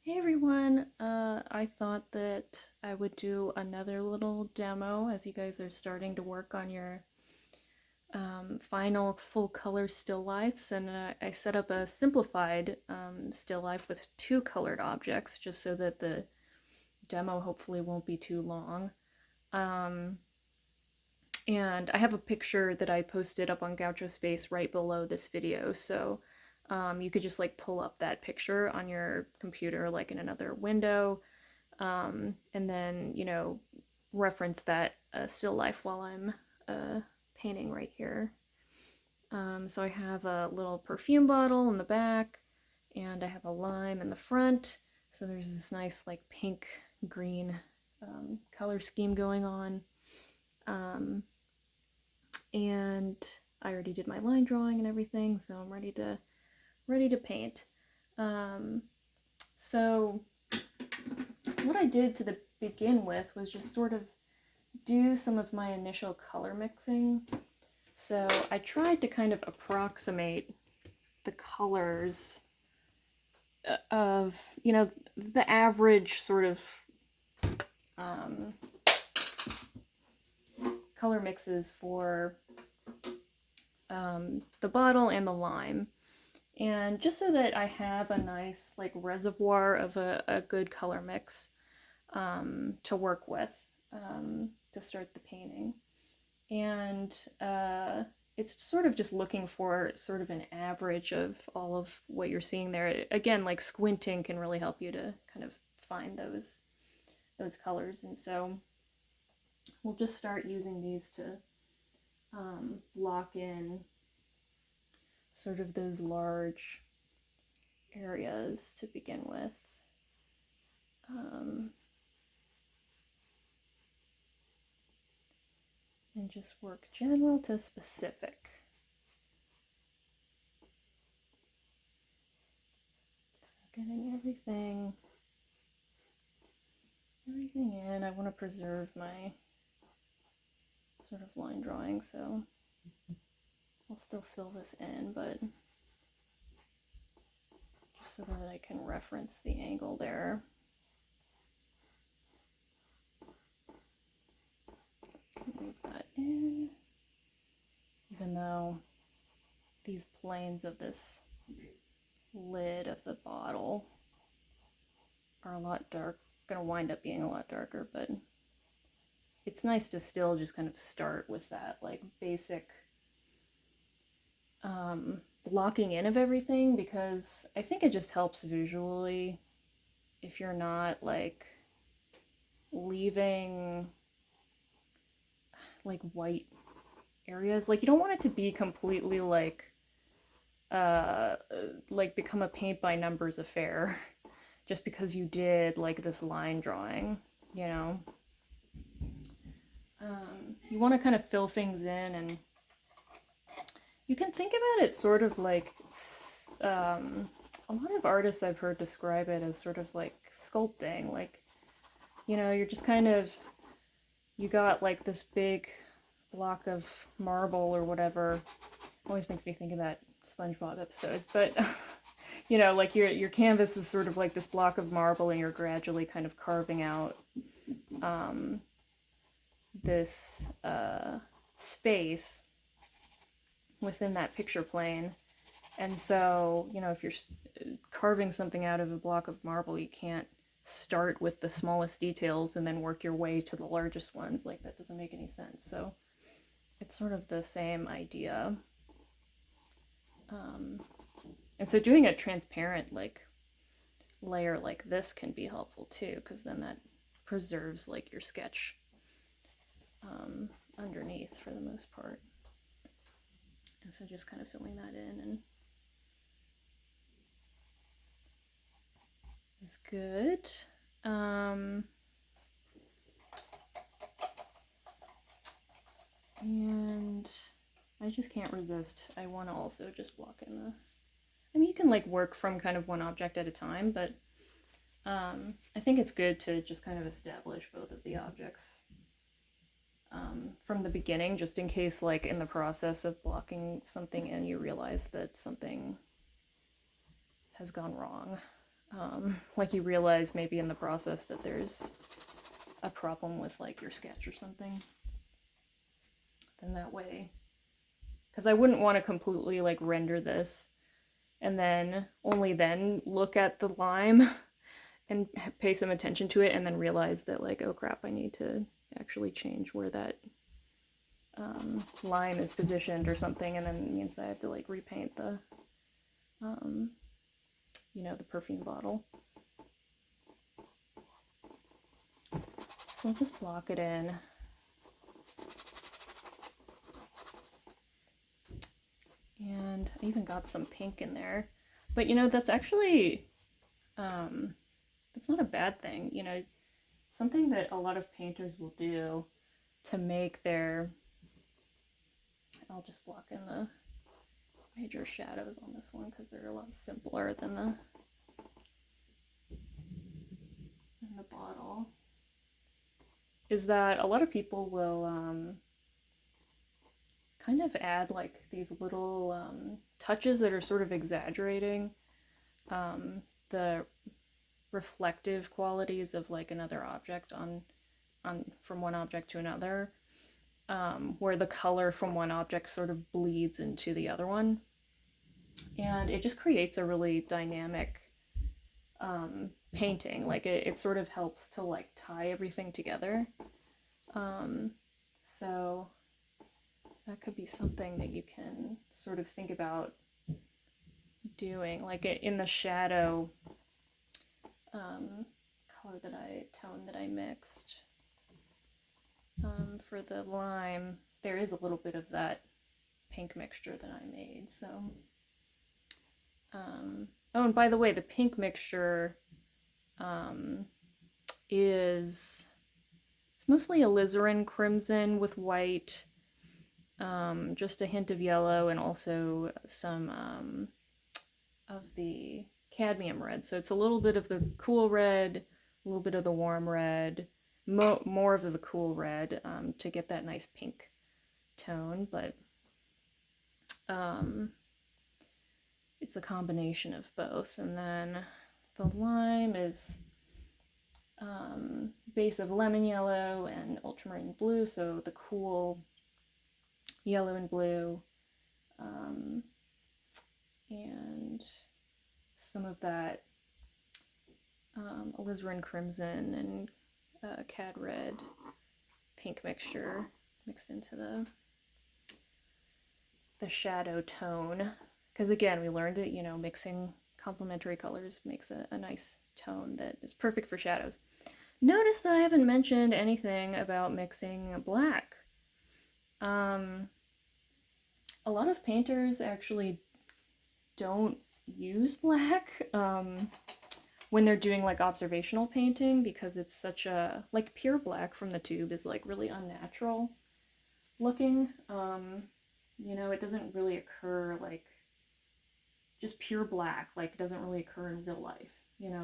Hey everyone, I thought that I would do another little demo as you guys are starting to work on your final full color still lifes, and I set up a simplified still life with two colored objects just so that the demo hopefully won't be too long. Um, and I have a picture that I posted up on Gaucho Space right below this video, so you could just like pull up that picture on your computer like in another window, and then reference that still life while I'm painting right here. So I have a little perfume bottle in the back, and I have a lime in the front. So there's this nice like pink green color scheme going on. Um, and I already did my line drawing and everything, so I'm ready to paint. Um, so what I did to begin with was just sort of do some of my initial color mixing. So I tried to kind of approximate the colors of, the average sort of um, color mixes for the bottle and the lime. And just so that I have a nice like reservoir of a good color mix to work with to start the painting. And it's sort of just looking for sort of an average of all of what you're seeing there. Again, like squinting can really help you to kind of find those colors. And so we'll just start using these to block in sort of those large areas to begin with. And just work general to specific. So getting everything in. I want to preserve my sort of line drawing, so I'll still fill this in, but just so that I can reference the angle there. Move that in, even though these planes of this lid of the bottle are a lot dark, gonna wind up being a lot darker, but it's nice to still just kind of start with that like basic blocking in of everything, because I think it just helps visually if you're not like leaving like white areas. Like you don't want it to be completely like become a paint by numbers affair just because you did like this line drawing, you know. You want to kind of fill things in, and you can think about it sort of like a lot of artists I've heard describe it as sort of like sculpting. Like, you're just kind of, you got like this big block of marble or whatever. Always makes me think of that SpongeBob episode, but like your canvas is sort of like this block of marble, and you're gradually kind of carving out this space within that picture plane. And so, if you're carving something out of a block of marble, you can't start with the smallest details and then work your way to the largest ones. Like, that doesn't make any sense. So it's sort of the same idea. And so doing a transparent like layer like this can be helpful too, because then that preserves like your sketch underneath for the most part. And so just kind of filling that in and is good. And I just can't resist. I want to also just block in the... I mean, you can like work from kind of one object at a time, but I think it's good to just kind of establish both of the objects from the beginning, just in case like in the process of blocking something in you realize that something has gone wrong. Like you realize maybe in the process that there's a problem with like your sketch or something. Then that way, because I wouldn't want to completely like render this and then only then look at the lime and pay some attention to it and then realize that like, oh crap, I need to actually change where that lime is positioned or something, and then it means that I have to like repaint the the perfume bottle. So I'll just block it in. And I even got some pink in there. But that's actually that's not a bad thing. Something that a lot of painters will do to make their, I'll just block in the major shadows on this one because they're a lot simpler than the bottle, is that a lot of people will kind of add like these little touches that are sort of exaggerating the reflective qualities of like another object on from one object to another, where the color from one object sort of bleeds into the other one, and it just creates a really dynamic painting. Like it sort of helps to like tie everything together. So that could be something that you can sort of think about doing, like in the shadow color tone that I mixed for the lime. There is a little bit of that pink mixture that I made. So, oh, and by the way, the pink mixture it's mostly alizarin crimson with white, just a hint of yellow, and also some of the cadmium red. So it's a little bit of the cool red, a little bit of the warm red, more of the cool red to get that nice pink tone, but it's a combination of both. And then the lime is base of lemon yellow and ultramarine blue, so the cool yellow and blue, and some of that alizarin crimson and cad red pink mixture mixed into the shadow tone. Because again, we learned that mixing complementary colors makes a nice tone that is perfect for shadows. Notice that I haven't mentioned anything about mixing black. A lot of painters actually don't use black when they're doing like observational painting, because it's such a, like, pure black from the tube is like really unnatural looking. It doesn't really occur, like just pure black, like it doesn't really occur in real life,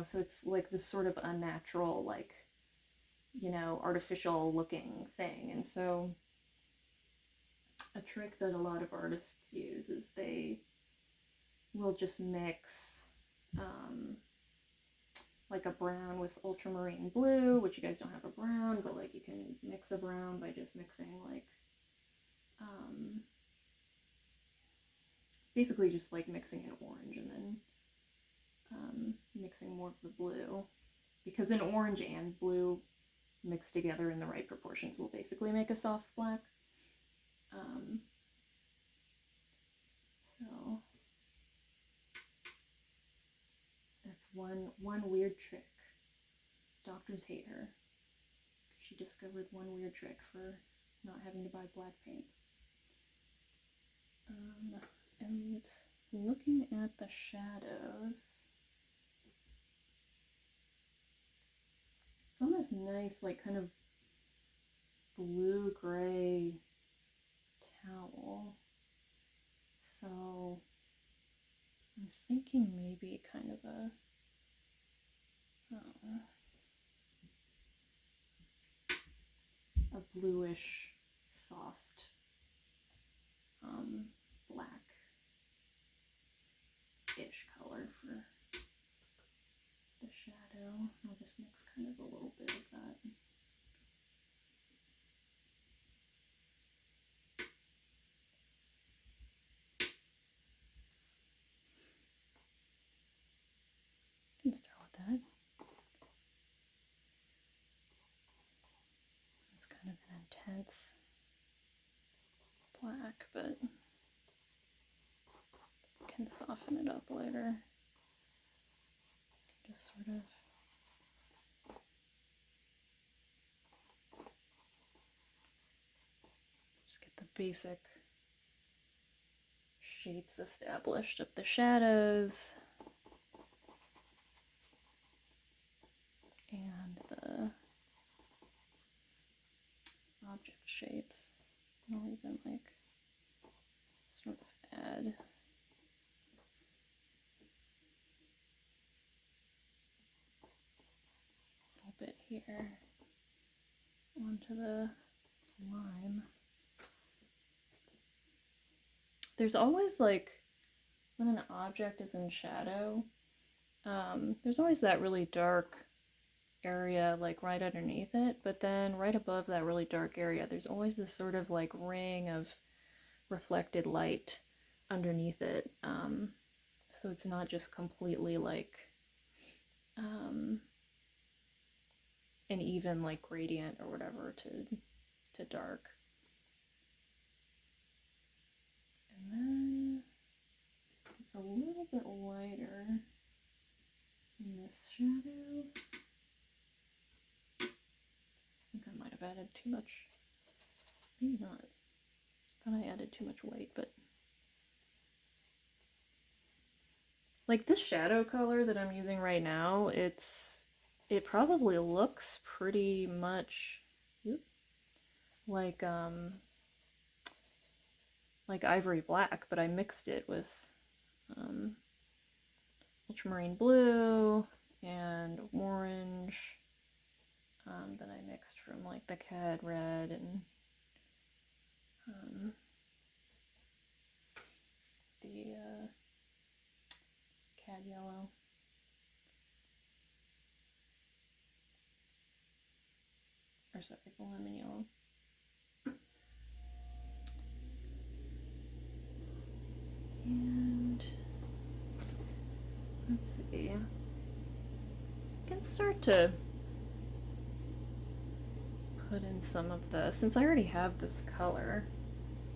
so it's like this sort of unnatural, like, artificial looking thing. And so a trick that a lot of artists use is they will just mix like a brown with ultramarine blue, which you guys don't have a brown, but like you can mix a brown by just mixing like basically just like mixing an orange and then mixing more of the blue, because an orange and blue mixed together in the right proportions will basically make a soft black. So that's one weird trick. Doctors hate her. She discovered one weird trick for not having to buy black paint. And looking at the shadows, it's on this nice, like, kind of blue-gray towel. So I'm thinking maybe kind of a bluish, soft, black-ish color for just mix kind of a little bit of that. Can start with that. It's kind of an intense black, but can soften it up later. Just sort of just get the basic shapes established of the shadows and the object shapes. And I'll even like sort of add a little bit here onto the lime. There's always like, when an object is in shadow, there's always that really dark area like right underneath it, but then right above that really dark area there's always this sort of like ring of reflected light underneath it, so it's not just completely like an even like gradient or whatever to dark. And then it's a little bit lighter in this shadow. I think I might have added too much. Maybe not. I thought I added too much white, but like this shadow color that I'm using right now, it probably looks pretty much like ivory black, but I mixed it with ultramarine blue and orange that I mixed from like the cad red and the cad yellow. Or sorry, the lemon yellow. And let's see. I can start to put in some of the, since I already have this color,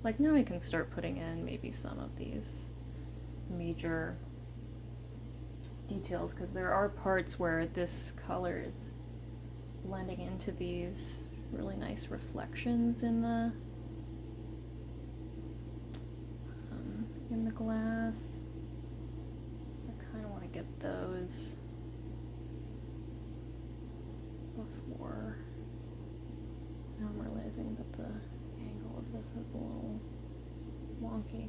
like now I can start putting in maybe some of these major details, because there are parts where this color is blending into these really nice reflections in the glass. So I kind of want to get those before. Now I'm realizing that the angle of this is a little wonky.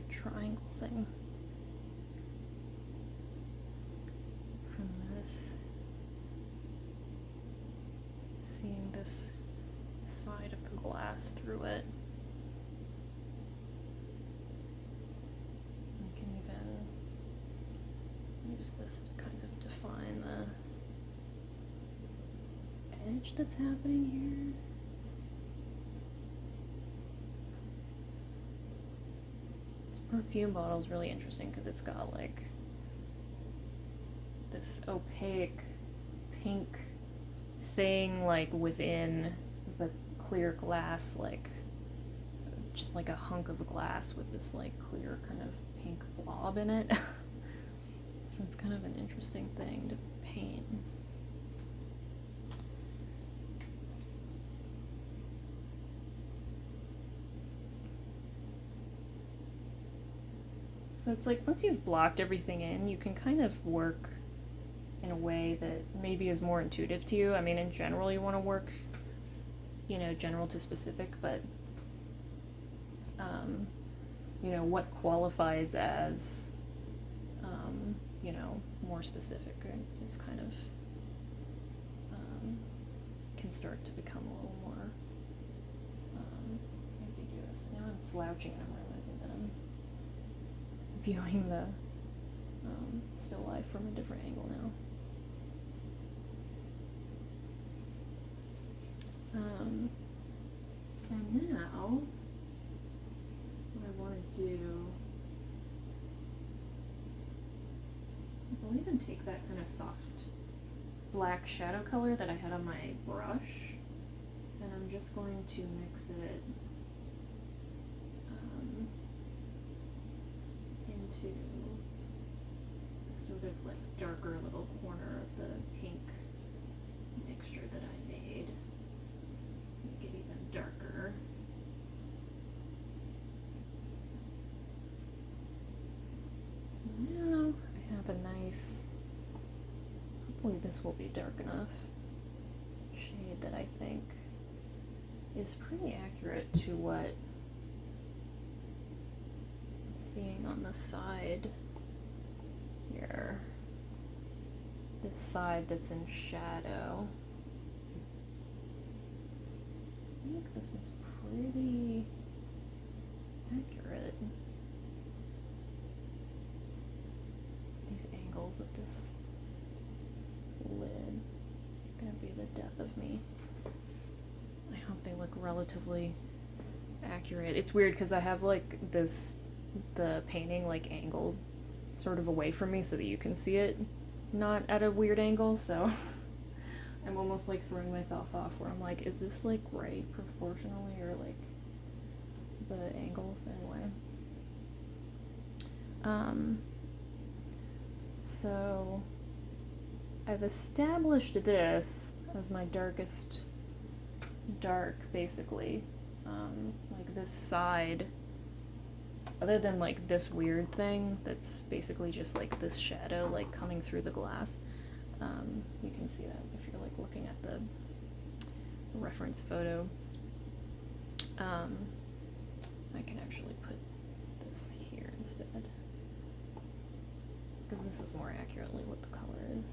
Triangle thing from this, seeing this side of the glass through it. I can even use this to kind of define the edge that's happening here. Perfume Bottle is really interesting because it's got like this opaque pink thing like within the clear glass, like just like a hunk of glass with this like clear kind of pink blob in it. So it's kind of an interesting thing to paint. So it's like once you've blocked everything in, you can kind of work in a way that maybe is more intuitive to you. I mean, in general, you want to work, you know, general to specific, but you know, what qualifies as, you know, more specific is kind of, can start to become a little more ambiguous. Now I'm slouching and I'm realizing that I'm viewing the still life from a different angle now. And now, what I want to do is I'll even take that kind of soft black shadow color that I had on my brush, and I'm just going to mix it into the sort of like darker little corner of the pink mixture that I made. Make it even darker. So now I have a nice, hopefully this will be dark enough, shade that I think is pretty accurate to what I'm seeing on the side here. This side that's in shadow. I think this is pretty accurate. These angles of this lid are gonna be the death of me. I hope they look relatively accurate. It's weird because I have like the painting like angled sort of away from me so that you can see it not at a weird angle, so I'm almost like throwing myself off where I'm like, is this like right proportionally or like the angles anyway? So I've established this as my darkest dark, basically. Like this side, other than like this weird thing that's basically just like this shadow like coming through the glass. You can see that if you're like looking at the reference photo. I can actually put this here instead, because this is more accurately what the color is.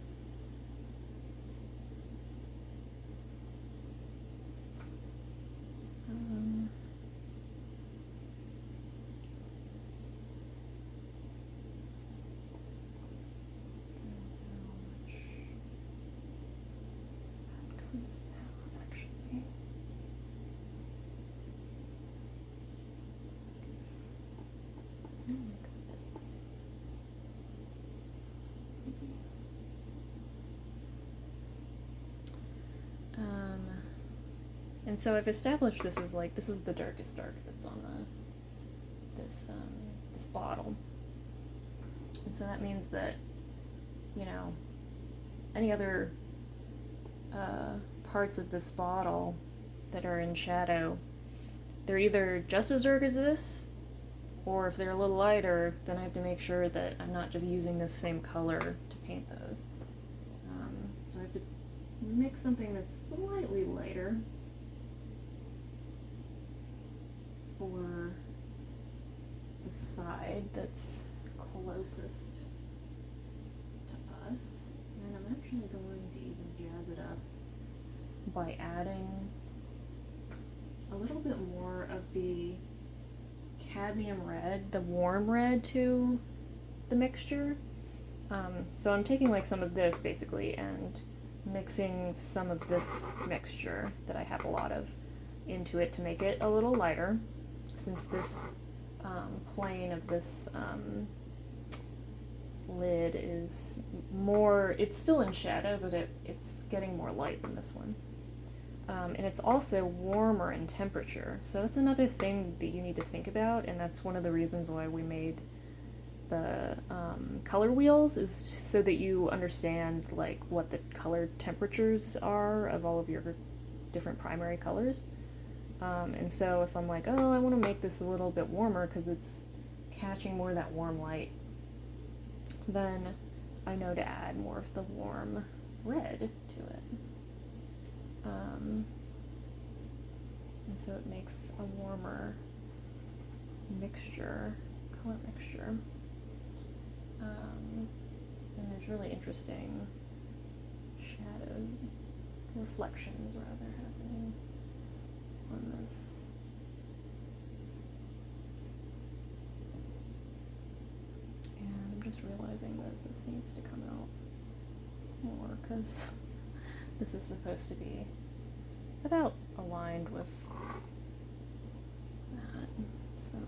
And so I've established this is like, this is the darkest dark that's on this bottle. And so that means that, you know, any other parts of this bottle that are in shadow, they're either just as dark as this, or if they're a little lighter, then I have to make sure that I'm not just using this same color to paint those. So I have to mix something that's slightly lighter for the side that's closest to us. And I'm actually going to even jazz it up by adding a little bit more of the cadmium red, the warm red, to the mixture. So I'm taking like some of this basically and mixing some of this mixture that I have a lot of into it to make it a little lighter, since this plane of this lid is more, it's still in shadow, but it's getting more light than this one. And it's also warmer in temperature, so that's another thing that you need to think about, and that's one of the reasons why we made the color wheels, is so that you understand like what the color temperatures are of all of your different primary colors. And so if I'm like, oh, I want to make this a little bit warmer because it's catching more of that warm light, then I know to add more of the warm red to it. And so it makes a warmer mixture, color mixture. And there's really interesting shadow reflections rather happening on this. And I'm just realizing that this needs to come out more because this is supposed to be about aligned with that. So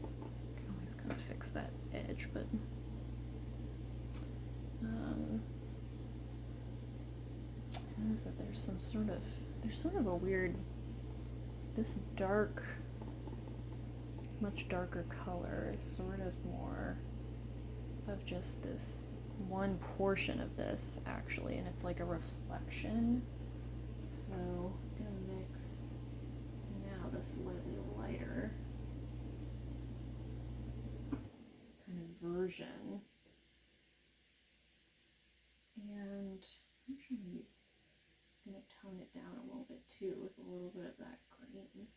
I can always kind of fix that edge, but I notice that there's sort of a weird, this dark, much darker color is sort of more of just this one portion of this actually, and it's like a reflection. So I'm gonna mix now the slightly lighter kind of version, and actually I'm gonna tone it down a little bit too with a little bit of that green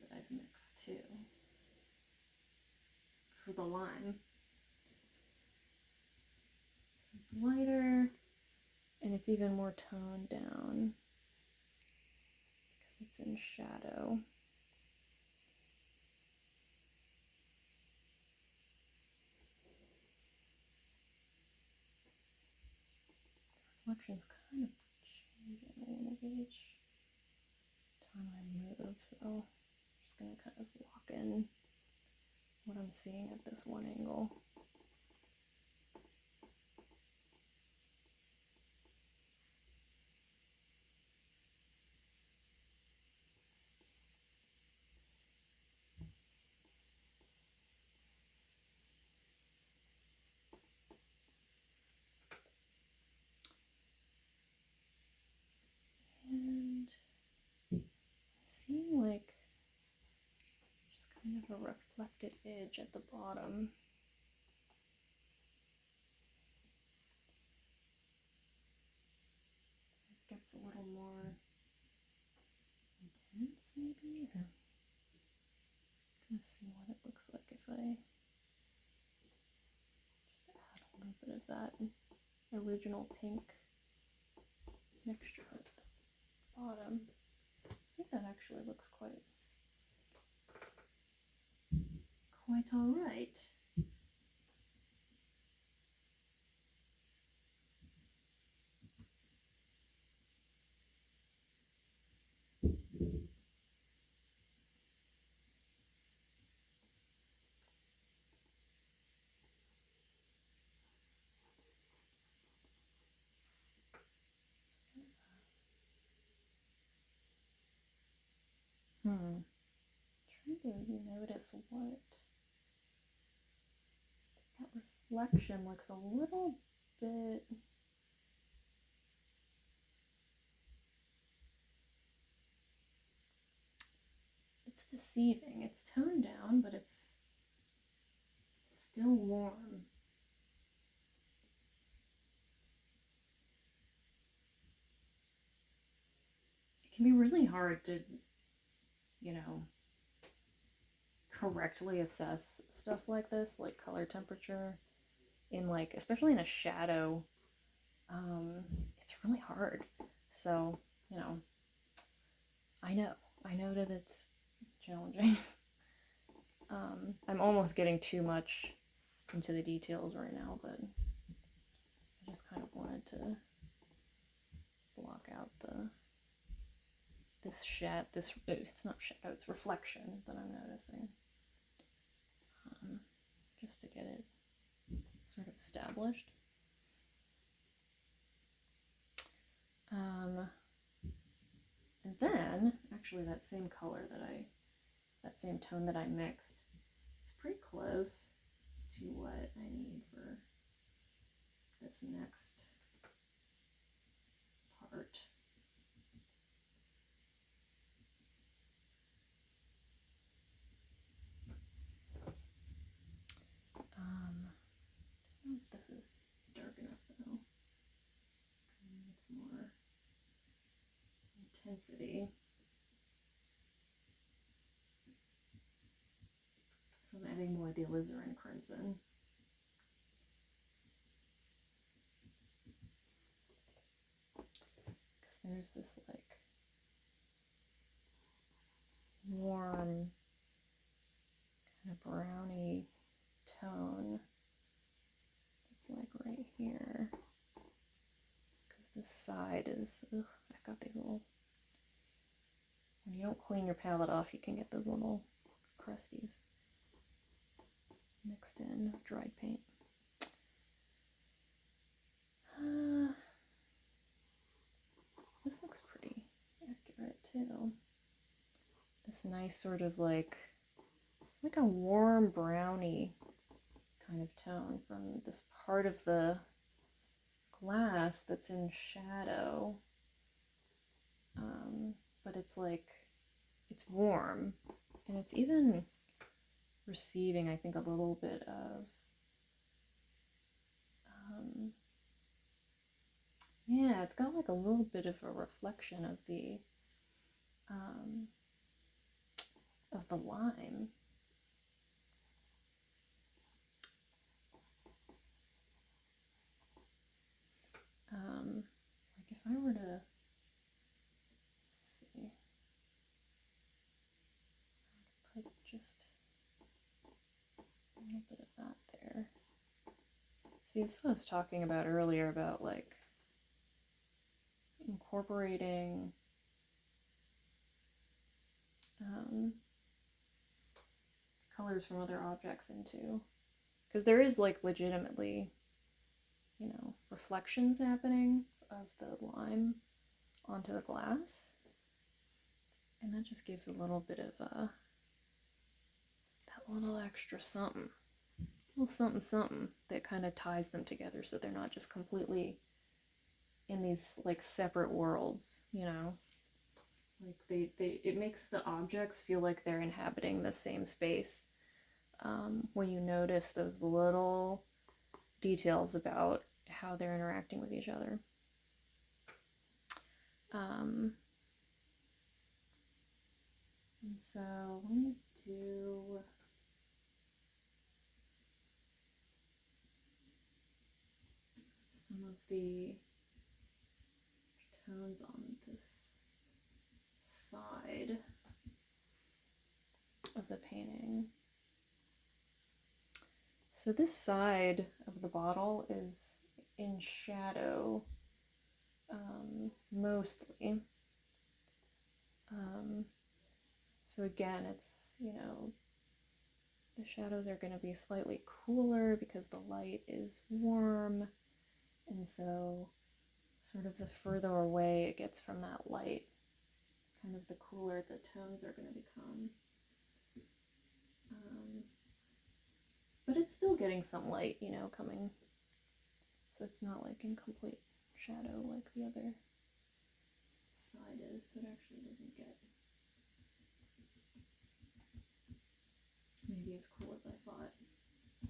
that I've mixed too for the lime. So it's lighter and it's even more toned down because it's in shadow. The reflection's kind of changing a little bit each time I move, so I'm just gonna kind of lock in what I'm seeing at this one angle. And I'm seeing like just kind of a reflected edge at the bottom. It gets a little more intense maybe, or I'm gonna see what it looks like if I just add a little bit of that original pink mixture at the bottom. I think that actually looks quite all right. Trying to notice what that reflection looks a little bit. It's deceiving. It's toned down, but it's still warm. It can be really hard to, you know, correctly assess stuff like this, like color temperature, in like, especially in a shadow. It's really hard. So, you know, I know that it's challenging. I'm almost getting too much into the details right now, but I just kind of wanted to block out it's not shadow, it's reflection that I'm noticing, just to get it sort of established. And then actually that same tone that I mixed, it's pretty close to what I need for this next part. I don't know if this is dark enough though. It's more intensity. the alizarin crimson. Because there's this like warm kind of browny tone. It's like right here. Because this side is, ugh, I've got these little, when you don't clean your palette off, you can get those little crusties mixed in with dried paint. This looks pretty accurate too. This nice sort of like, it's like a warm brownie kind of tone from this part of the glass that's in shadow. But it's like, it's warm, and it's even receiving, I think, a little bit of yeah, it's got like a little bit of a reflection of the lime. Like if I were to see, put just a little bit of that there. See, this is what I was talking about earlier about like incorporating colors from other objects into, because there is like legitimately, you know, reflections happening of the lime onto the glass, and that just gives a little bit of that little extra something, a little something something that kind of ties them together so they're not just completely in these like separate worlds, you know. Like it makes the objects feel like they're inhabiting the same space when you notice those little details about how they're interacting with each other. And so let me do some of the tones on this side of the painting. So this side of the bottle is in shadow, mostly. So again, it's, you know, the shadows are going to be slightly cooler because the light is warm, and so sort of the further away it gets from that light, kind of the cooler the tones are going to become. But it's still getting some light, you know, coming, so it's not like in complete shadow like the other side is. It actually doesn't get maybe as cool as I thought. I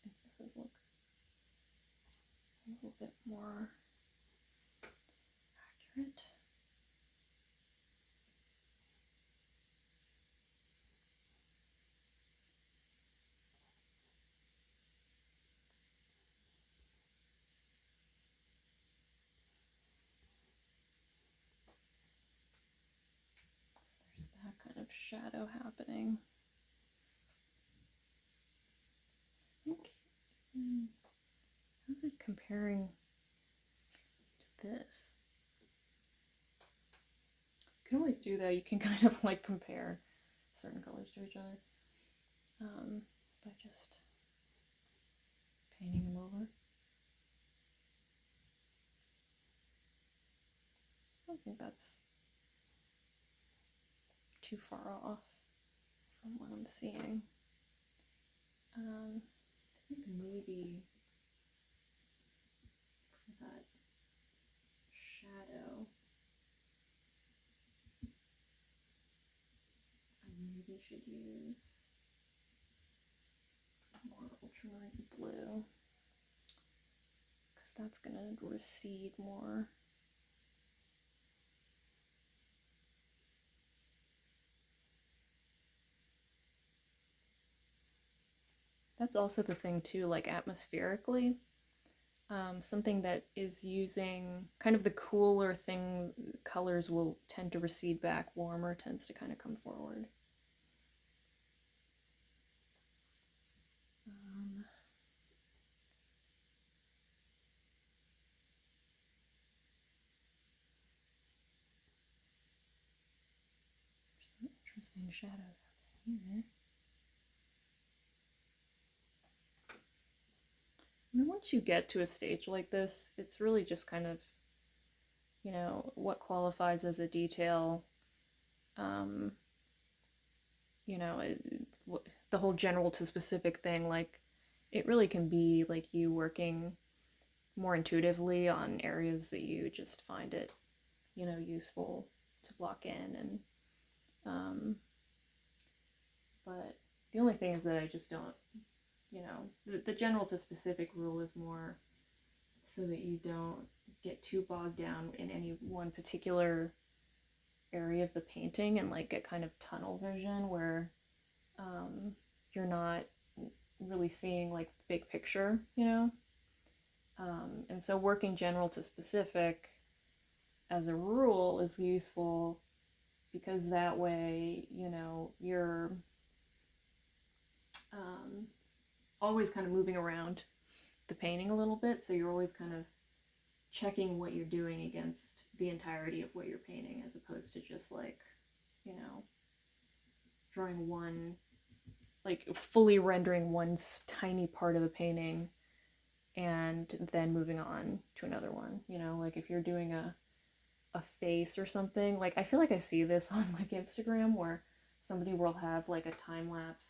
think this is look a little bit more accurate. So there's that kind of shadow happening. I think, how's it comparing to this? You can always do that. You can kind of like compare certain colors to each other by just painting them over. I don't think that's too far off from what I'm seeing. I think maybe for that shadow, I maybe should use more ultramarine blue, because that's going to recede more. That's also the thing too, like atmospherically. Something that is using kind of the cooler thing, colors will tend to recede back, warmer tends to kind of come forward. There's some interesting shadows here. And then once you get to a stage like this, it's really just kind of, you know, what qualifies as a detail. Um, you know, the whole general to specific thing, like, it really can be like you working more intuitively on areas that you just find it, you know, useful to block in. And but the only thing is that I just don't, you know, the general to specific rule is more so that you don't get too bogged down in any one particular area of the painting and like get kind of tunnel vision where you're not really seeing like the big picture, you know. And so working general to specific as a rule is useful because that way, you know, you're um, always kind of moving around the painting a little bit, so you're always kind of checking what you're doing against the entirety of what you're painting, as opposed to just like, you know, drawing one, like fully rendering one tiny part of the painting and then moving on to another one. You know, like if you're doing a face or something, like I feel like I see this on like Instagram where somebody will have like a time lapse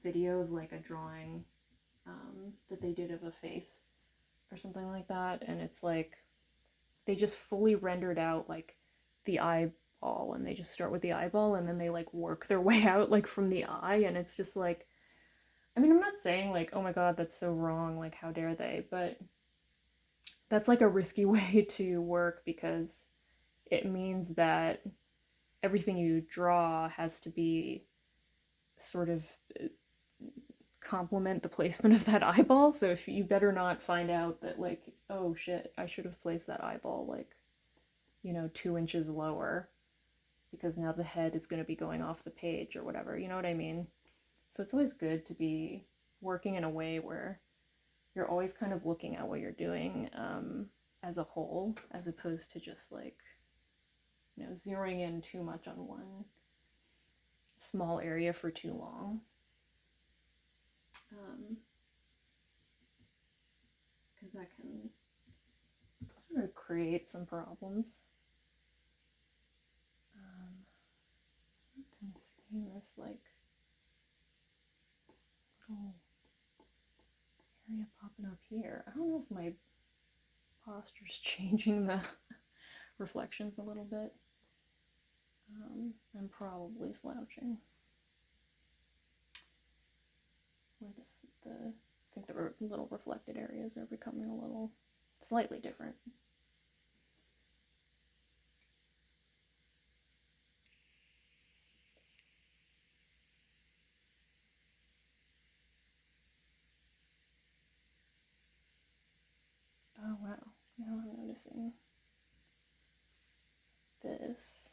video of like a drawing that they did of a face or something like that, and it's like they just fully rendered out like the eyeball, and they just start with the eyeball and then they like work their way out like from the eye, and it's just like, I mean, I'm not saying like, oh my god, that's so wrong, like how dare they, but that's like a risky way to work because it means that everything you draw has to be sort of complement the placement of that eyeball. So if you better not find out that like, oh shit, I should have placed that eyeball like, you know, 2 inches lower because now the head is going to be going off the page or whatever. You know what I mean? So it's always good to be working in a way where you're always kind of looking at what you're doing as a whole, as opposed to just like, you know, zeroing in too much on one small area for too long. Because that can sort of create some problems. I'm kind of seeing this like little area popping up here. I don't know if my posture's changing the reflections a little bit. I'm probably slouching. Where I think the little reflected areas are becoming a little slightly different. Oh wow, now I'm noticing this.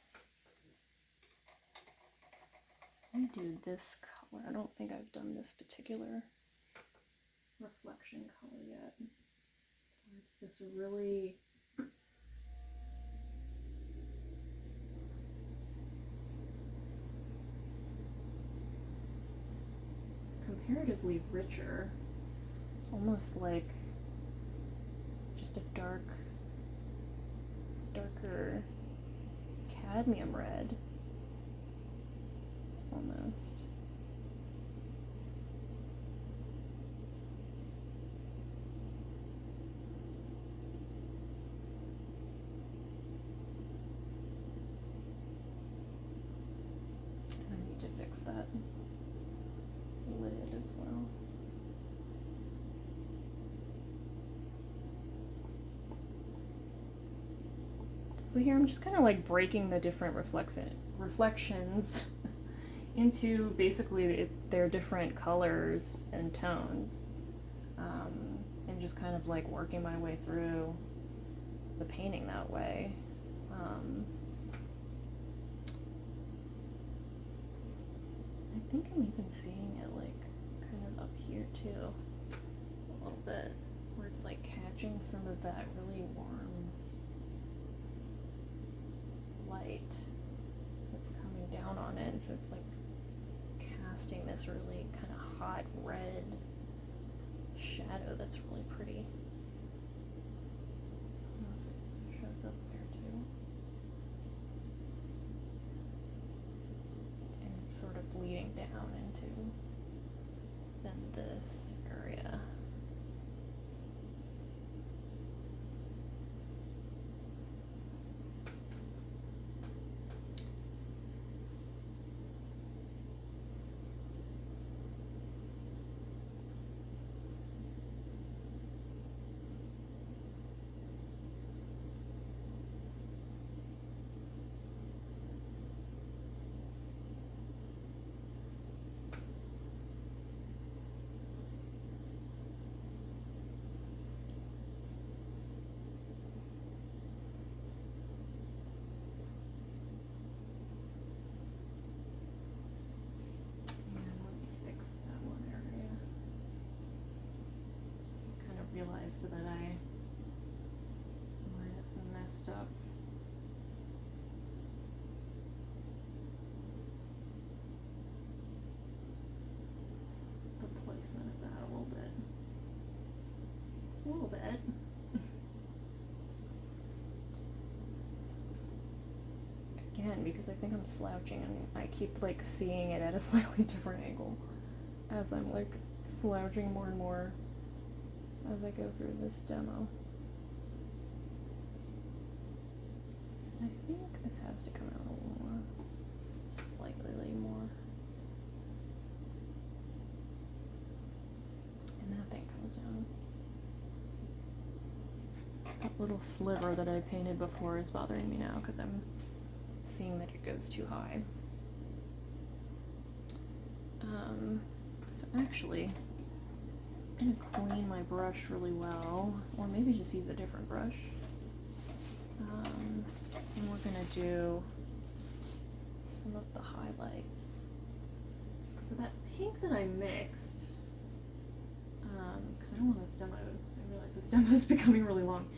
Let me do this color. I don't think I've done this particular reflection color yet. It's this really comparatively richer, almost like just a darker cadmium red, almost. I need to fix that lid as well. So here I'm just kind of like breaking the different reflections into basically their different colors and tones, and just kind of like working my way through the painting that way. I think I'm even seeing it like kind of up here too, a little bit, where it's like catching some of that really warm light that's coming down on it, and so it's like casting this really kind of hot red shadow that's really pretty. I don't know if it shows up there too. And it's sort of bleeding down into then this area. Realized that I might have messed up the placement of that a little bit. Again, because I think I'm slouching and I keep like seeing it at a slightly different angle as I'm like slouching more and more as I go through this demo. I think this has to come out a little more, slightly more. And that thing comes down. That little sliver that I painted before is bothering me now because I'm seeing that it goes too high. So actually, I'm gonna clean my brush really well, or maybe just use a different brush. And we're gonna do some of the highlights. So that pink that I mixed, because I don't want this demo, I realize this demo is becoming really long.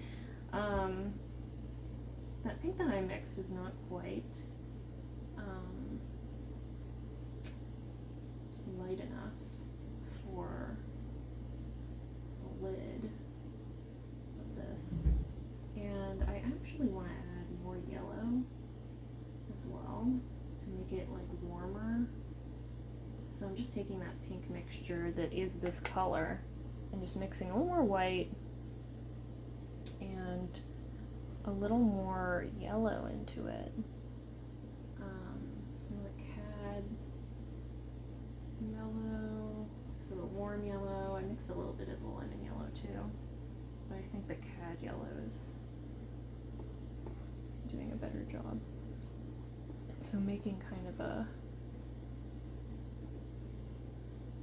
That pink that I mixed is not quite light enough for the lid of this, and I actually want to add more yellow as well to make it like warmer. So I'm just taking that pink mixture that is this color and just mixing a little more white and a little more yellow into it. Some of the cad yellow, so the warm yellow. I mixed a little bit of the lemon yellow too, but I think the cad yellow is doing a better job. So making kind of a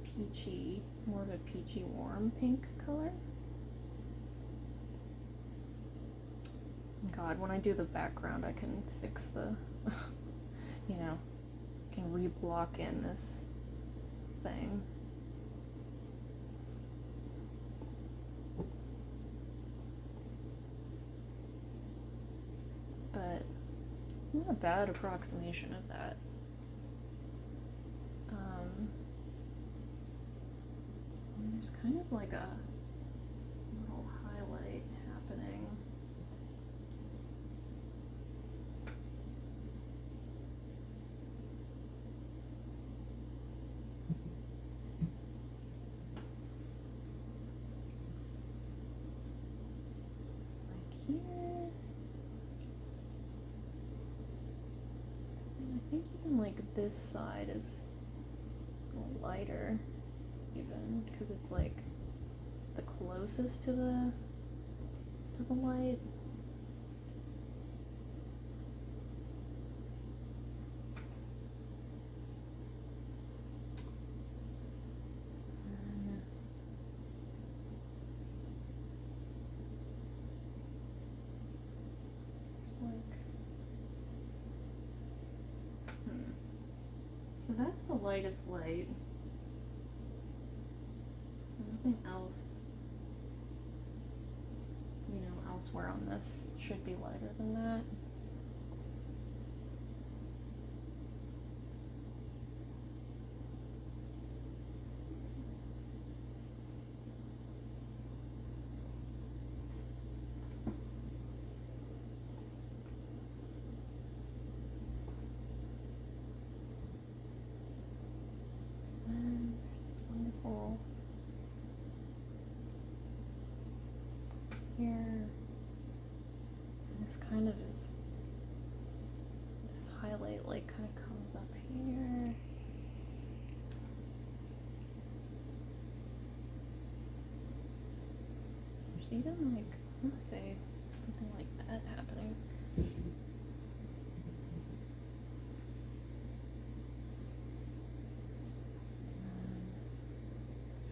peachy, more of a peachy warm pink color. God, when I do the background, I can fix the, you know, can reblock in this thing. But it's not a bad approximation of that. And there's kind of like a little highlight happening. Like this side is a little lighter even because it's like the closest to the light. So that's the lightest light. So nothing else, you know, elsewhere on this should be lighter than that. Here, and this kind of is, this highlight like kind of comes up here. There's even like, I'm gonna say something like that happening.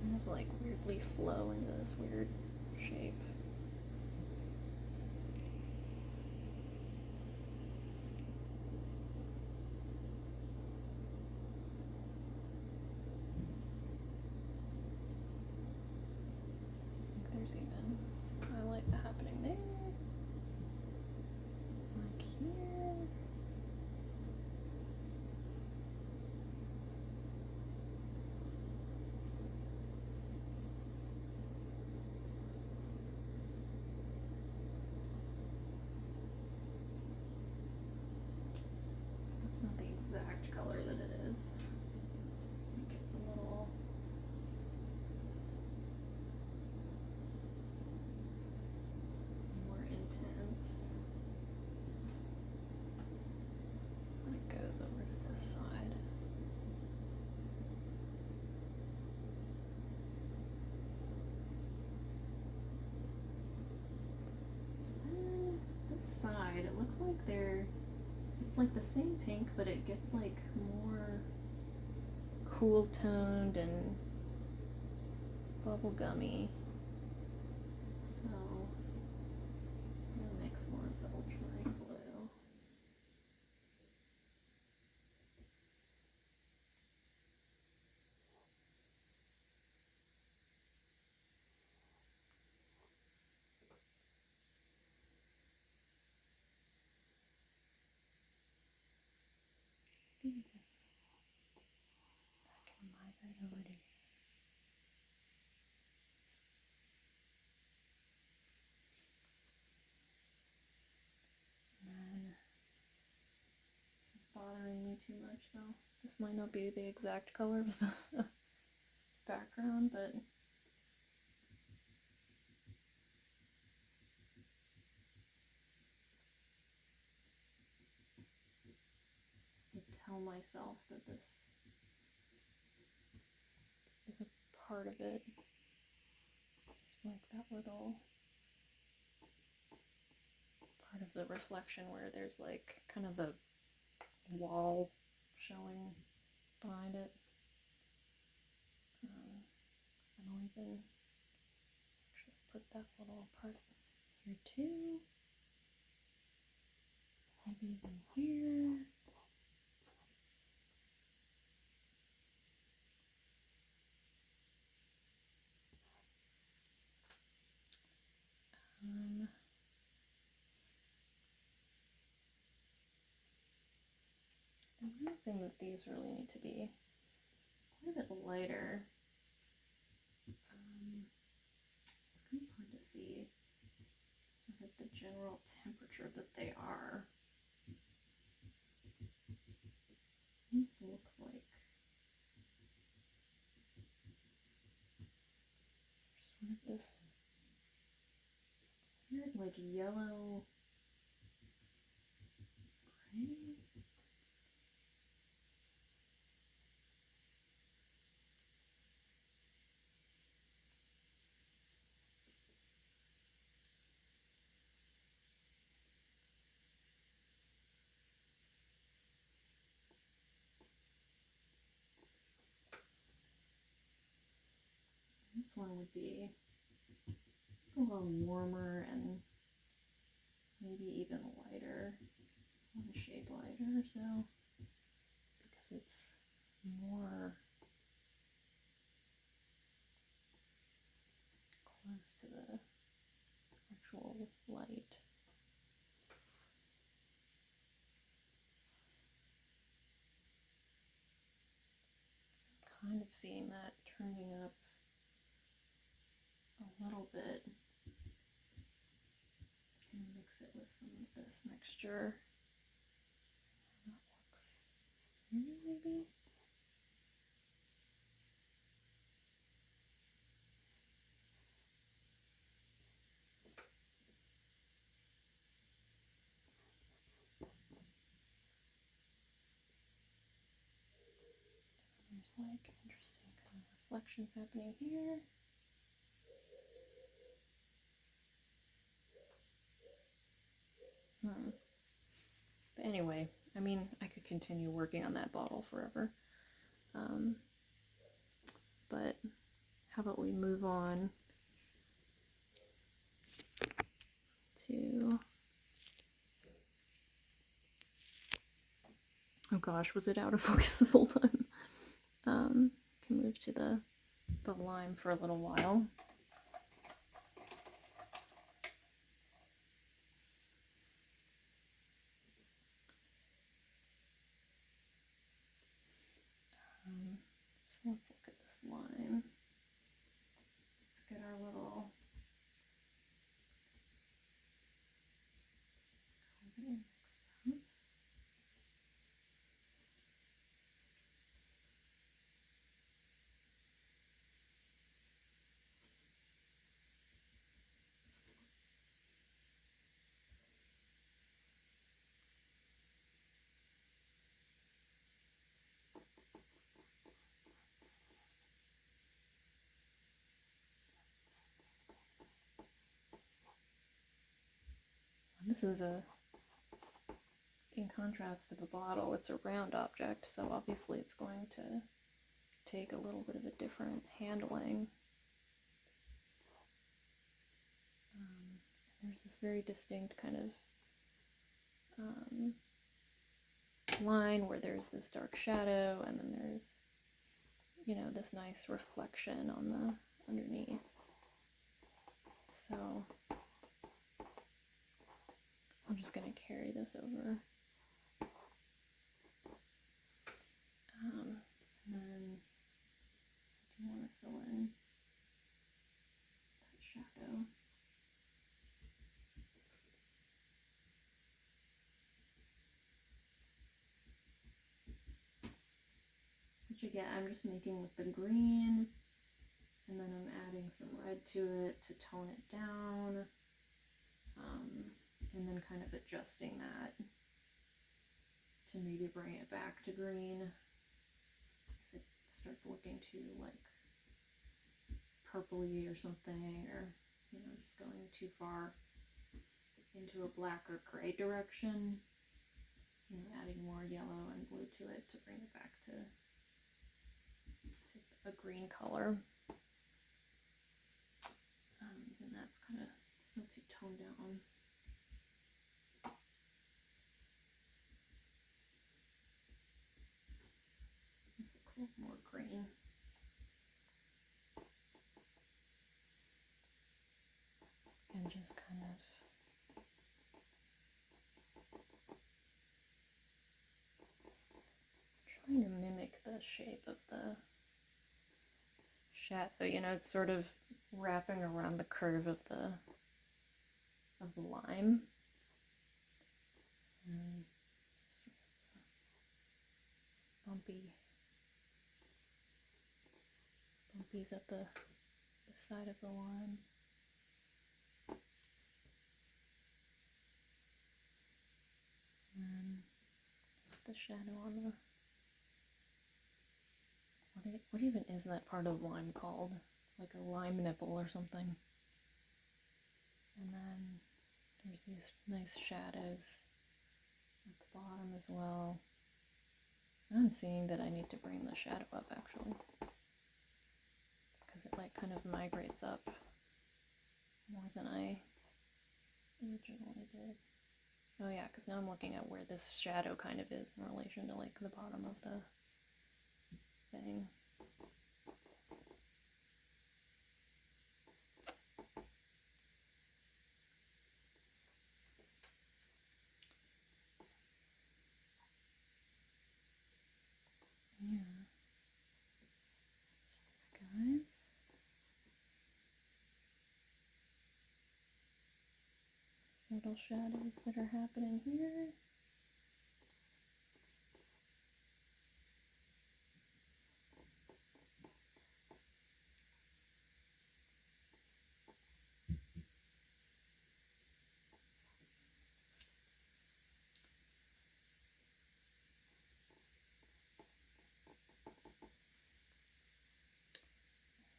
Kind of like weirdly flow into this weird shape. I think there's even some highlight happening there. Like here. That's not the exact color that it is. I think it's a little more intense. It goes over to this side. This side, it looks like it's like the same pink, but it gets like more cool toned and bubblegummy. So I'm gonna mix more of the ultramarine blue. I can migrate over to here. And then this is bothering me too much, so this might not be the exact color of the background, but just to tell myself that this is a part of it. There's like that little part of the reflection where there's like kind of the wall showing behind it. And I'll even actually put that little part here too. Maybe even here. I'm noticing that these really need to be quite a bit lighter. It's kind of hard to see sort of the general temperature that they are. This looks like sort of this weird like yellow gray. This one would be a little warmer and maybe even lighter, one shade lighter or so, because it's more close to the actual light. Kind of seeing that turning up a little bit. And mix it with some of this mixture. That looks maybe. There's like interesting kind of reflections happening here. But anyway, I mean, I could continue working on that bottle forever. But how about we move on to... Oh gosh, was it out of focus this whole time? Can move to the lime for a little while. So let's look at this lime. Let's get our little mixed up. This is in contrast to the bottle, it's a round object, so obviously it's going to take a little bit of a different handling. There's this very distinct kind of line where there's this dark shadow, and then there's, you know, this nice reflection on the underneath. So I'm just going to carry this over. And then I do want to fill in that shadow. Which again, I'm just making with the green, and then I'm adding some red to it to tone it down, and then kind of adjusting that to maybe bring it back to green if it starts looking too like purpley or something, or, you know, just going too far into a black or gray direction, you know, adding more yellow and blue to it to bring it back to a green color. And that's kind of still too toned down. This looks like more green. And just kind of trying to mimic the shape of the shadow. You know, it's sort of wrapping around the curve of the lime. And sort of bumpies at the side of the lime. And the shadow on the... What even is that part of lime called? It's like a lime nipple or something. And then there's these nice shadows at the bottom as well. I'm seeing that I need to bring the shadow up actually, because it like kind of migrates up more than I originally did. Oh yeah, because now I'm looking at where this shadow kind of is in relation to like the bottom of the thing. Yeah. There's these guys. Little shadows that are happening here.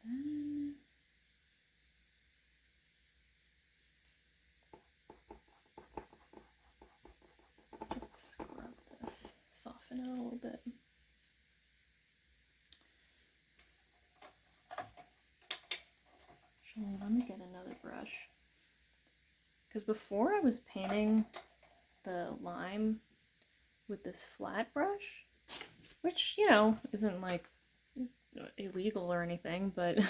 Then just scrub this, soften it a little bit. Actually, let me get another brush. Because before I was painting the lime with this flat brush, which, you know, isn't like illegal or anything, but, you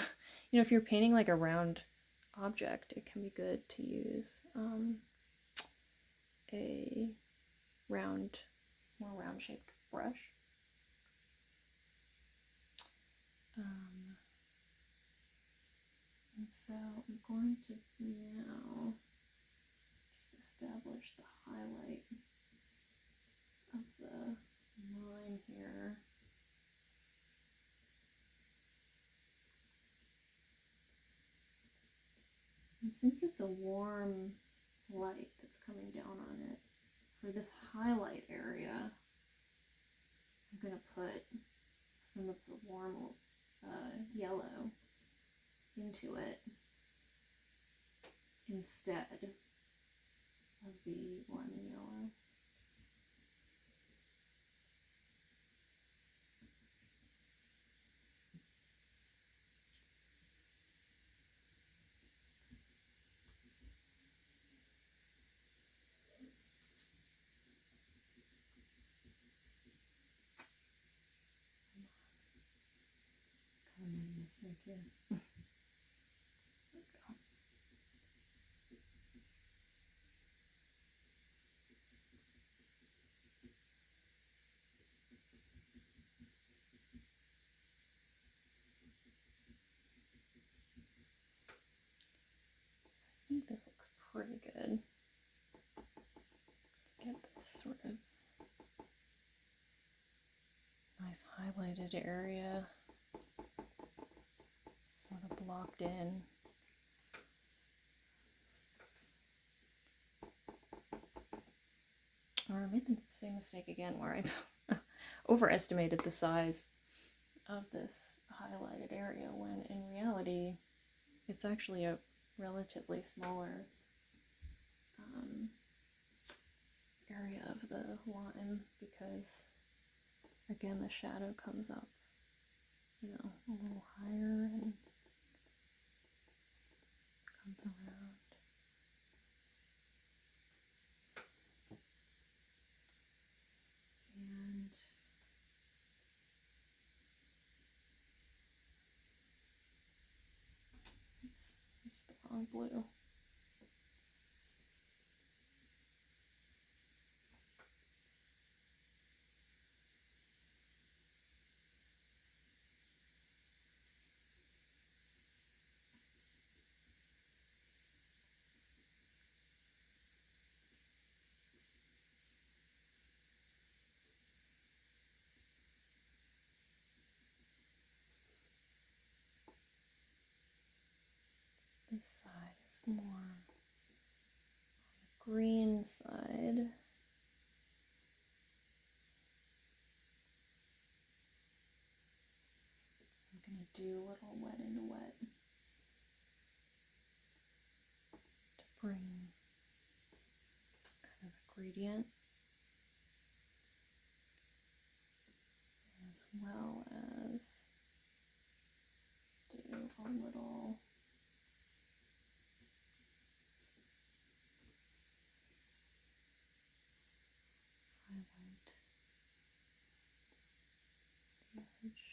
know, if you're painting like a round object, it can be good to use a more round shaped brush. And so I'm going to now just establish the highlight of the line here. And since it's a warm light that's coming down on it, for this highlight area, I'm going to put some of the warm yellow into it instead of the lemon yellow. I made a mistake here. There we go. I think this looks pretty good. Get this sort of nice highlighted area sort of blocked in. Or I made the same mistake again where I overestimated the size of this highlighted area when in reality it's actually a relatively smaller area of the lime, because again the shadow comes up, you know, a little higher and comes around. And it's the wrong blue. This side is more on the green side. I'm going to do a little wet into wet to bring kind of a gradient, as well as do a little highlight the edge.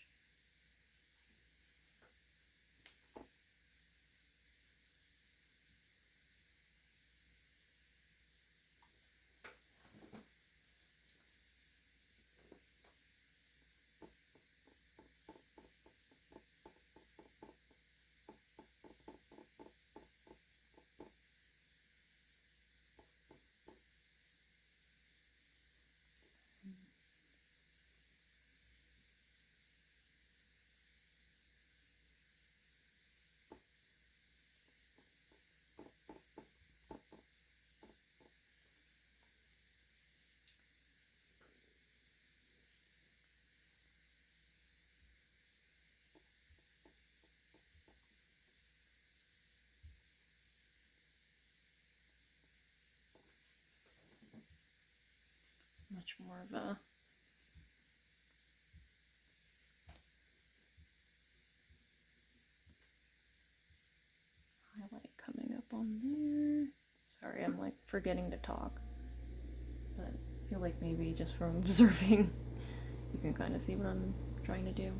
much more of a highlight coming up on there. Sorry, I'm like forgetting to talk, but I feel like maybe just from observing you can kind of see what I'm trying to do.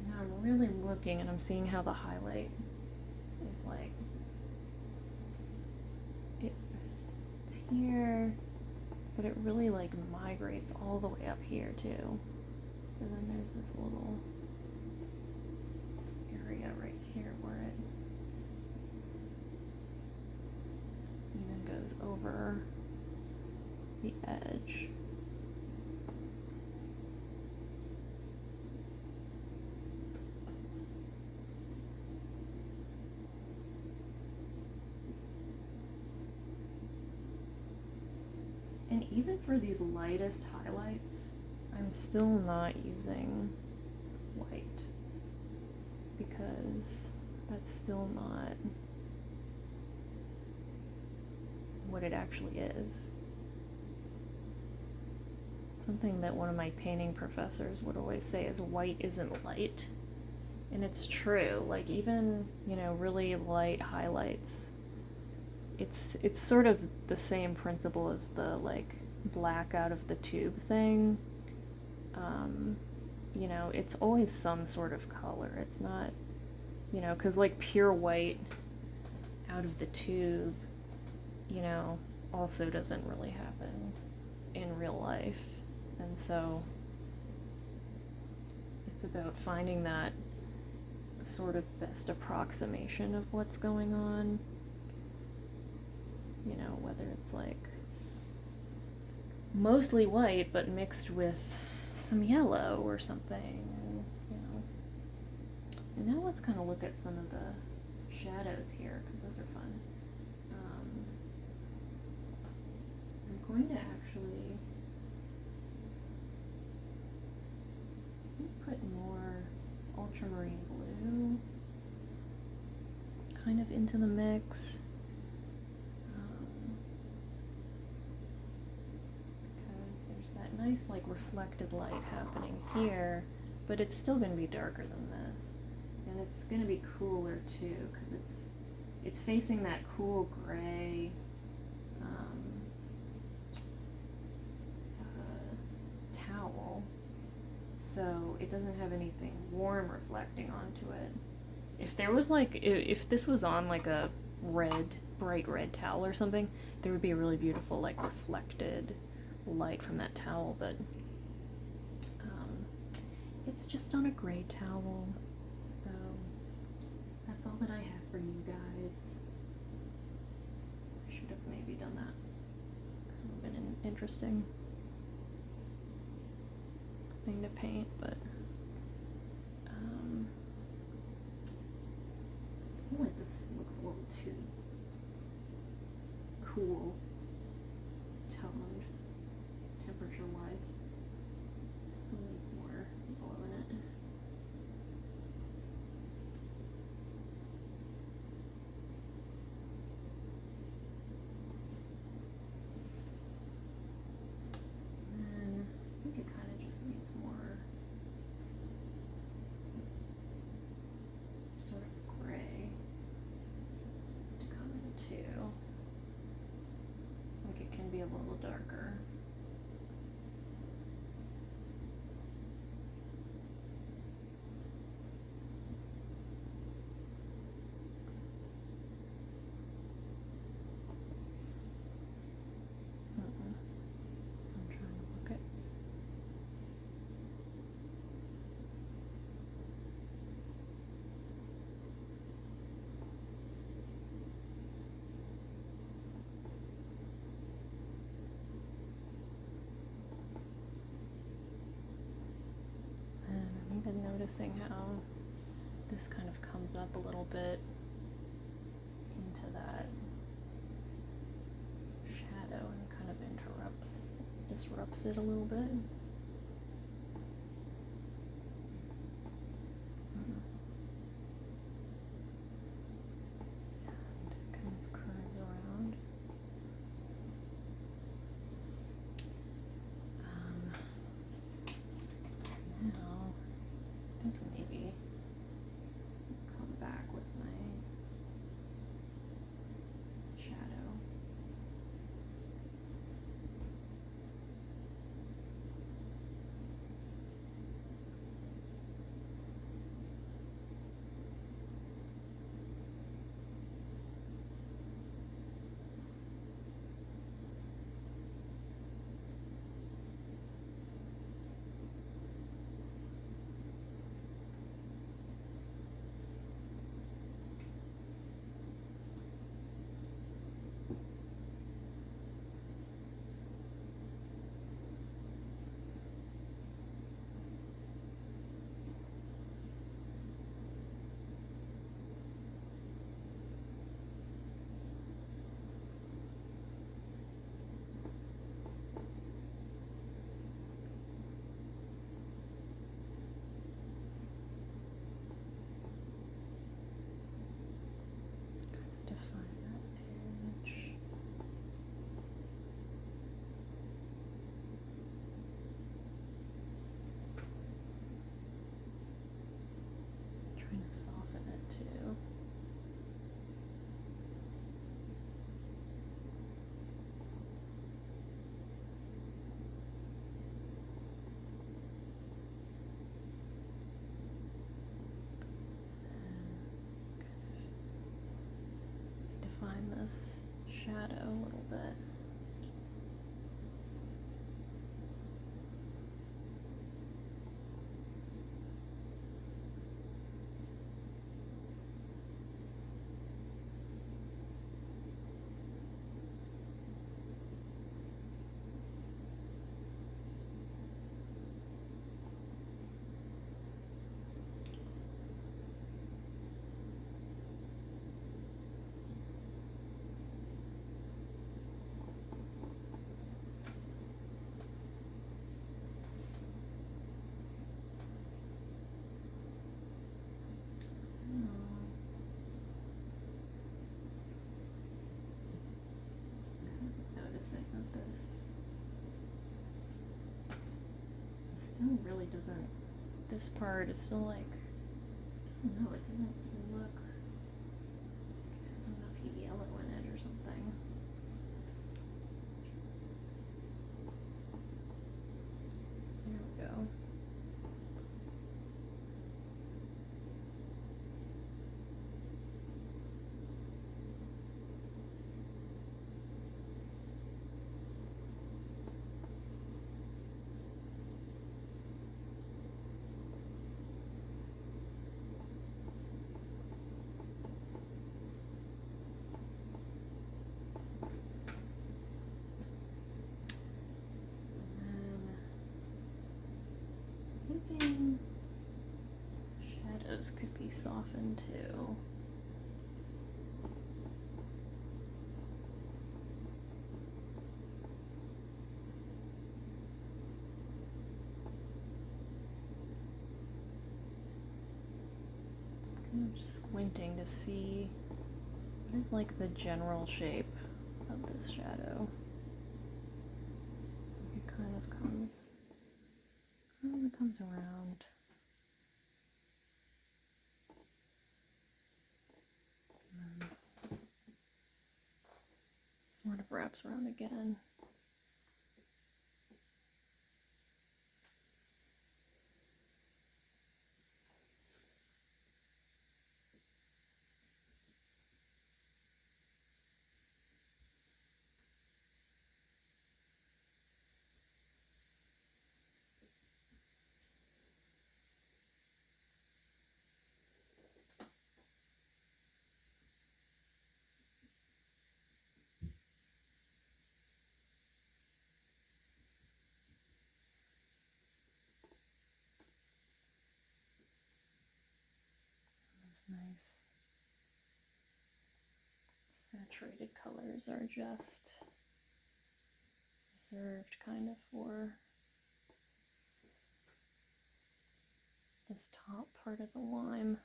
Now I'm really looking and I'm seeing how the highlight is like, it's here, but it really like migrates all the way up here too. And then there's this little area right here where it even goes over the edge. And even for these lightest highlights, I'm still not using white because that's still not what it actually is. Something that one of my painting professors would always say is white isn't light. And it's true. Like even, you know, really light highlights, it's sort of the same principle as the like black out of the tube thing. You know, it's always some sort of color. It's not, you know, because like pure white out of the tube, you know, also doesn't really happen in real life. And so it's about finding that sort of best approximation of what's going on. You know, whether it's like mostly white but mixed with some yellow or something, you know. And now let's kind of look at some of the shadows here because those are fun. I'm going to actually put more ultramarine blue kind of into the mix. Because there's that nice like reflected light happening here, but it's still going to be darker than this. And it's going to be cooler too because it's facing that cool gray towel, so it doesn't have anything warm reflecting onto it. If there was like, if this was on like a red, bright red towel or something, there would be a really beautiful like reflected light from that towel, but it's just on a gray towel, so that's all that I have for you guys. I should have maybe done that because it would have been an interesting thing to paint, but I feel like this looks a little too cool toned temperature wise. Still needs more glow in it. And then I think it kind of just needs more sort of gray to come in too. Like it can be a little darker. I'm trying to look at. And I'm even noticing how this kind of comes up a little bit into that shadow and kind of disrupts it a little bit. And kind of curves this shadow a little bit. Noticing that this still really doesn't, this part is still like, I don't know, it doesn't look, there's enough yellow in it or something. There we go. Thinking shadows could be softened too. I'm just squinting to see what is like the general shape of this shadow. It kind of comes around. Sort of wraps around again. Those nice saturated colors are just reserved kind of for this top part of the lime.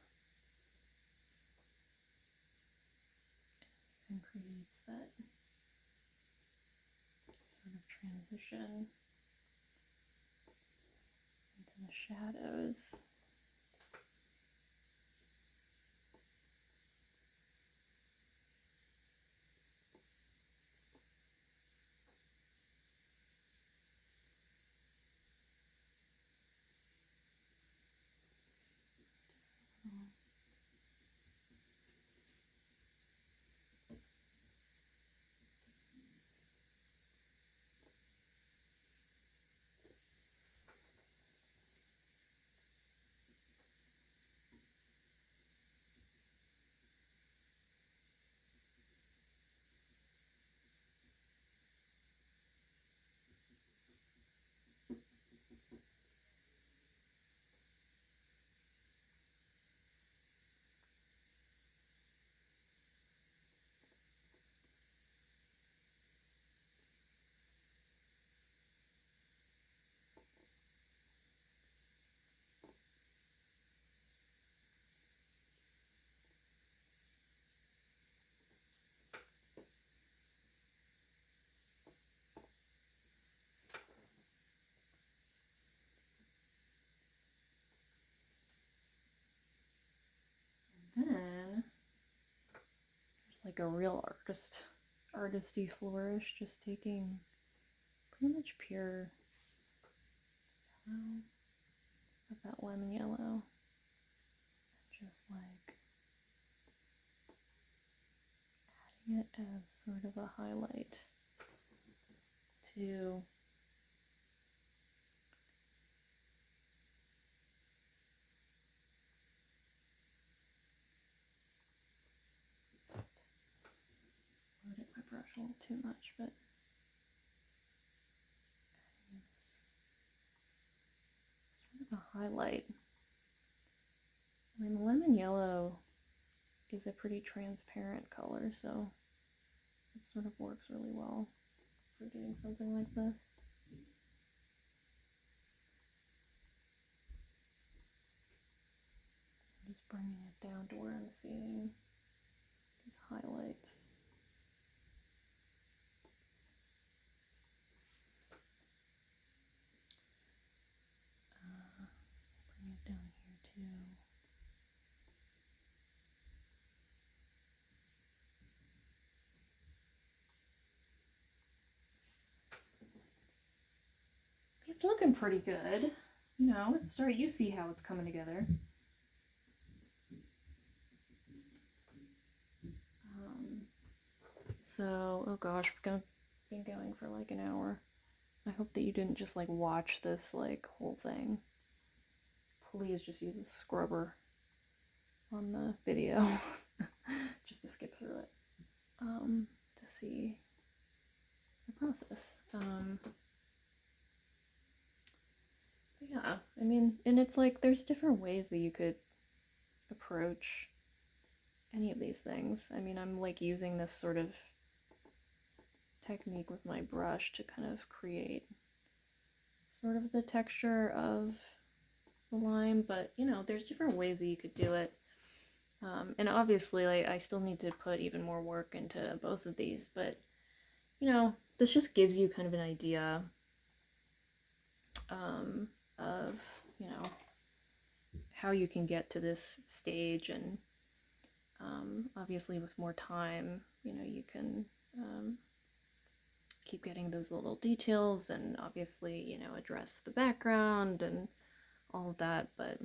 And creates that sort of transition into the shadows. Then there's like a real artisty flourish, just taking pretty much pure yellow of that lemon yellow, just like using it as sort of a highlight to loaded my brush a little too much, but sort of a highlight. I mean, lemon yellow is a pretty transparent color, so it sort of works really well for doing something like this. I'm just bringing it down to where I'm seeing these highlights. Bring it down here too. It's looking pretty good. You know, you see how it's coming together. So, oh gosh, we've been going for like an hour. I hope that you didn't just like watch this like whole thing. Please just use a scrubber on the video just to skip through it to see the process. Yeah, I mean, and it's like there's different ways that you could approach any of these things. I mean, I'm like using this sort of technique with my brush to kind of create sort of the texture of the lime, but you know, there's different ways that you could do it. And obviously, like, I still need to put even more work into both of these, but you know, this just gives you kind of an idea of, you know, how you can get to this stage, and obviously with more time, you know, you can keep getting those little details and obviously, you know, address the background and all of that, but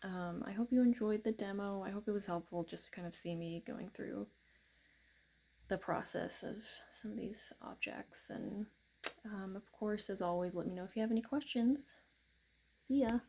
I hope you enjoyed the demo. I hope it was helpful just to kind of see me going through the process of some of these objects, and of course, as always, let me know if you have any questions. See ya!